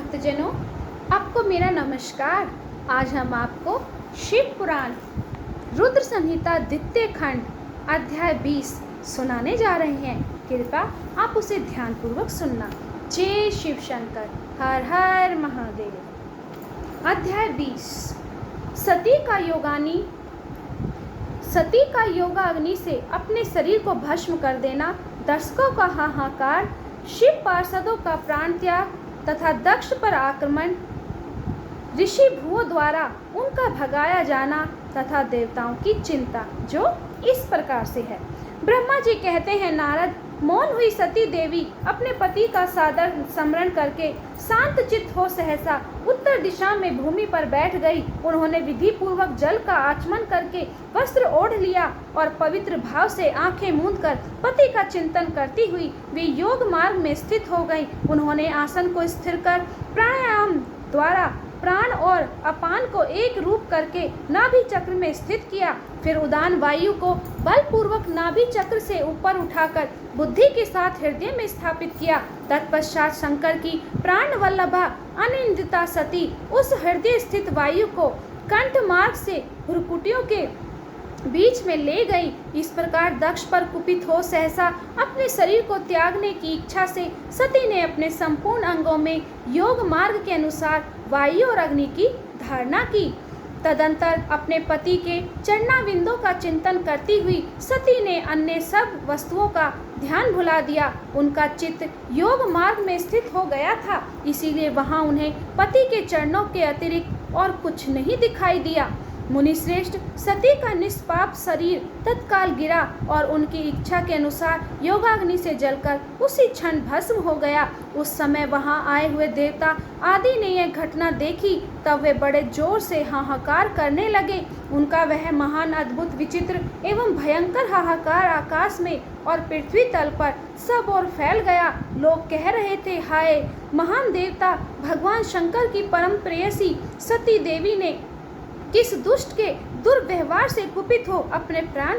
भक्तजनों, आपको मेरा नमस्कार। आज हम आपको शिव पुराण रुद्र संहिता द्वितीय खंड अध्याय 20 सुनाने जा रहे हैं। कृपया आप उसे ध्यानपूर्वक सुनना। जय शिव शंकर, हर हर महादेव। अध्याय 20। सती का योगाग्नि से अपने शरीर को भस्म कर देना, दर्शकों का हाहाकार, शिव पार्षदों का प्राण त्याग तथा दक्ष पर आक्रमण, ऋषि भुवों द्वारा उनका भगाया जाना तथा देवताओं की चिंता जो इस प्रकार से है। ब्रह्मा जी कहते हैं, नारद, मौन हुई सती देवी अपने पति का सादर स्मरण करके शांत चित्त हो सहसा उत्तर दिशा में भूमि पर बैठ गई। उन्होंने विधि पूर्वक जल का आचमन करके वस्त्र ओढ़ लिया और पवित्र भाव से आंखें मूंद कर पति का चिंतन करती हुई वे योग मार्ग में स्थित हो गई। उन्होंने आसन को स्थिर कर प्राणायाम द्वारा प्राण और अपान को एक रूप करके नाभि चक्र में स्थित किया। फिर उदान वायु को बलपूर्वक नाभि चक्र से ऊपर उठाकर बुद्धि के साथ हृदय में स्थापित किया। तत्पश्चात शंकर की प्राण वल्लभा अनिंदिता सती उस हृदय स्थित वायु को कंठ मार्ग से भ्रुकुटियों के बीच में ले गई। इस प्रकार दक्ष पर कुपित हो सहसा अपने शरीर को त्यागने की इच्छा से सती ने अपने संपूर्ण अंगों में योग मार्ग के अनुसार वायु और अग्नि की धारणा की। तदंतर अपने पति के चरणाविंदों का चिंतन करती हुई सती ने अन्य सब वस्तुओं का ध्यान भुला दिया। उनका चित्त योग मार्ग में स्थित हो गया था, इसीलिए वहां उन्हें पति के चरणों के अतिरिक्त और कुछ नहीं दिखाई दिया। मुनिश्रेष्ठ, सती का निष्पाप शरीर तत्काल गिरा और उनकी इच्छा के अनुसार योगाग्नि से जलकर उसी क्षण भस्म हो गया। उस समय वहां आए हुए देवता आदि ने यह घटना देखी, तब वे बड़े जोर से हाहाकार करने लगे। उनका वह महान अद्भुत विचित्र एवं भयंकर हाहाकार आकाश में और पृथ्वी तल पर सब ओर फैल गया। लोग कह रहे थे, हाय महान देवता, भगवान शंकर की परम प्रेयसी सती देवी ने किस दुष्ट के दुर्व्यवहार से कुपित हो अपने प्राण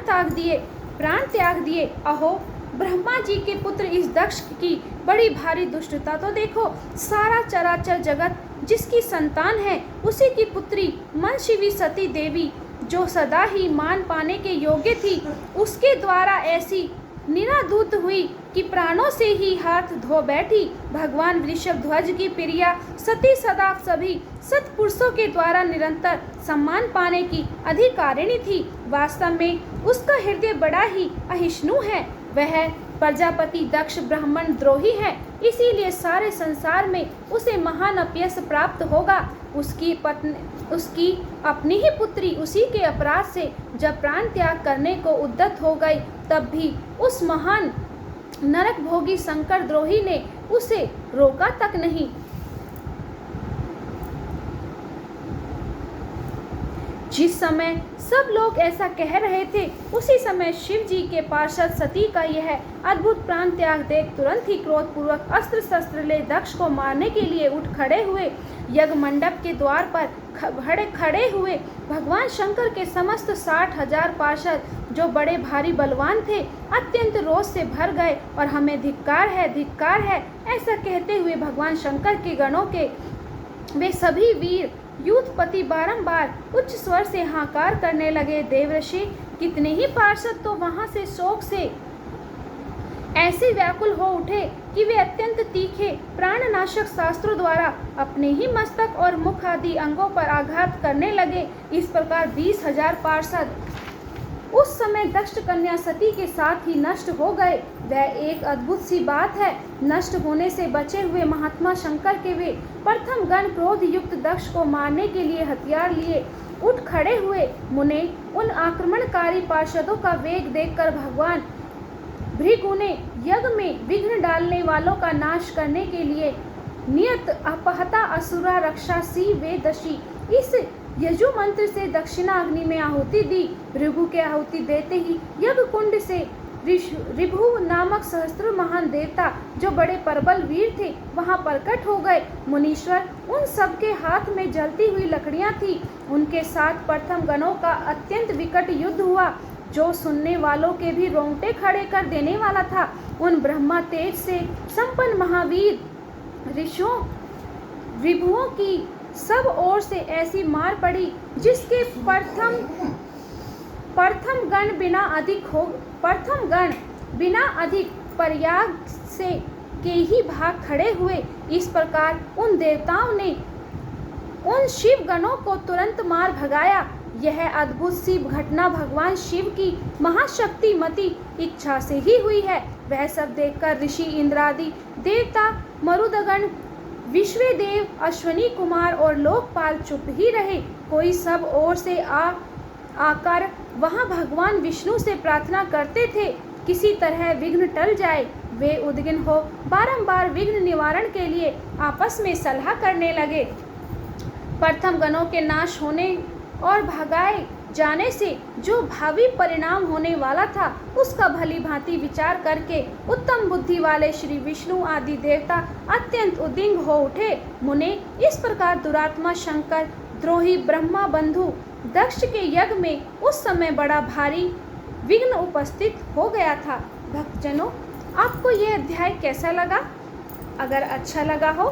त्याग दिए। अहो ब्रह्मा जी के पुत्र इस दक्ष की बड़ी भारी दुष्टता तो देखो। सारा चराचर जगत जिसकी संतान है उसी की पुत्री मनशिवी सती देवी, जो सदा ही मान पाने के योग्य थी, उसके द्वारा ऐसी निराधूत हुई कि प्राणों से ही हाथ धो बैठी। भगवान वृषभ ध्वज की प्रिया सती सदा सभी सत्पुरुषों के द्वारा निरंतर सम्मान पाने की अधिकारिणी थी। वास्तव में उसका हृदय बड़ा ही अहिष्णु है। वह प्रजापति दक्ष ब्राह्मण द्रोही है, इसीलिए सारे संसार में उसे महान अपयश प्राप्त होगा। उसकी अपनी ही पुत्री उसी के अपराध से जब प्राण त्याग करने को उद्यत हो गई, तब भी उस महान नरक भोगी शंकर द्रोही ने उसे रोका तक नहीं। जिस समय सब लोग ऐसा कह रहे थे, उसी समय शिव जी के पार्षद सती का यह अद्भुत प्राण त्याग देख तुरंत ही क्रोधपूर्वक अस्त्र शस्त्र ले दक्ष को मारने के लिए उठ खड़े हुए। यज्ञ मंडप के द्वार पर खड़े हुए भगवान शंकर के समस्त 60,000 पार्षद, जो बड़े भारी बलवान थे, अत्यंत रोष से भर गए और हमें धिक्कार है ऐसा कहते हुए भगवान शंकर के गणों के वे सभी वीर यूथपति बारंबार उच्च स्वर से हाहाकार करने लगे। देवऋषि कितने ही पार्षद तो वहां से शोक से ऐसे व्याकुल हो उठे कि वे अत्यंत तीखे प्राणनाशक शास्त्रों द्वारा अपने ही मस्तक और मुख आदि अंगों पर आघात करने लगे। इस प्रकार 20,000 पार्षद उस समय दक्ष कन्या सती के साथ ही नष्ट हो गए। वह एक अद्भुत सी बात है। नष्ट होने से बचे हुए महात्मा शंकर के वे प्रथम गण क्रोध युक्त दक्ष को मारने के लिए हथियार लिए उठ खड़े हुए। मुने उन आक्रमणकारी पार्षदों का वेग देखकर भगवान भृगु ने यज्ञ में विघ्न डालने वालों का नाश करने के लिए नियत अपहता असुरा रक्षा सी वेदशी इस यजु मंत्र से दक्षिणा अग्नि में आहुति दी। भृगु के आहुति देते ही यज्ञ कुंड से ऋभु नामक सहस्त्र महान देवता, जो बड़े प्रबल वीर थे, वहां प्रकट हो गए। मुनीश्वर, उन सबके हाथ में जलती हुई लकड़ियां थी। उनके साथ प्रथम गणों का अत्यंत विकट युद्ध हुआ, जो सुनने वालों के भी रोंगटे खड़े कर देने वाला था। उन ब्रह्मा तेज से संपन्न महावीर ऋषियों विभुओं की सब ओर से ऐसी मार पड़ी जिसके प्रथम गण बिना अधिक प्रयाग से के ही भाग खड़े हुए। इस प्रकार उन देवताओं ने उन शिव गणों को तुरंत मार भगाया। यह अद्भुत सी घटना भगवान शिव की महाशक्तिमती इच्छा से ही हुई है। वह सब देखकर ऋषि इंद्रादि देवता, मरुदगण, विश्वदेव, अश्वनी कुमार और लोकपाल चुप ही रहे। कोई सब ओर से आकर वहां भगवान विष्णु से प्रार्थना करते थे, किसी तरह विघ्न टल जाए। वे उद्विग्न हो बारंबार विघ्न निवारण के लिए आपस में सलाह करने लगे। प्रथम गणों के नाश होने और भगाए जाने से जो भावी परिणाम होने वाला था, उसका भली भांति विचार करके उत्तम बुद्धि वाले श्री विष्णु आदि देवता अत्यंत उद्विग्न हो उठे। मुने, इस प्रकार दुरात्मा शंकर, द्रोही ब्रह्मा बंधु दक्ष के यज्ञ में उस समय बड़ा भारी विघ्न उपस्थित हो गया था। भक्तजनों, आपको ये अध्याय कैसा लगा? अगर अच्छा लगा हो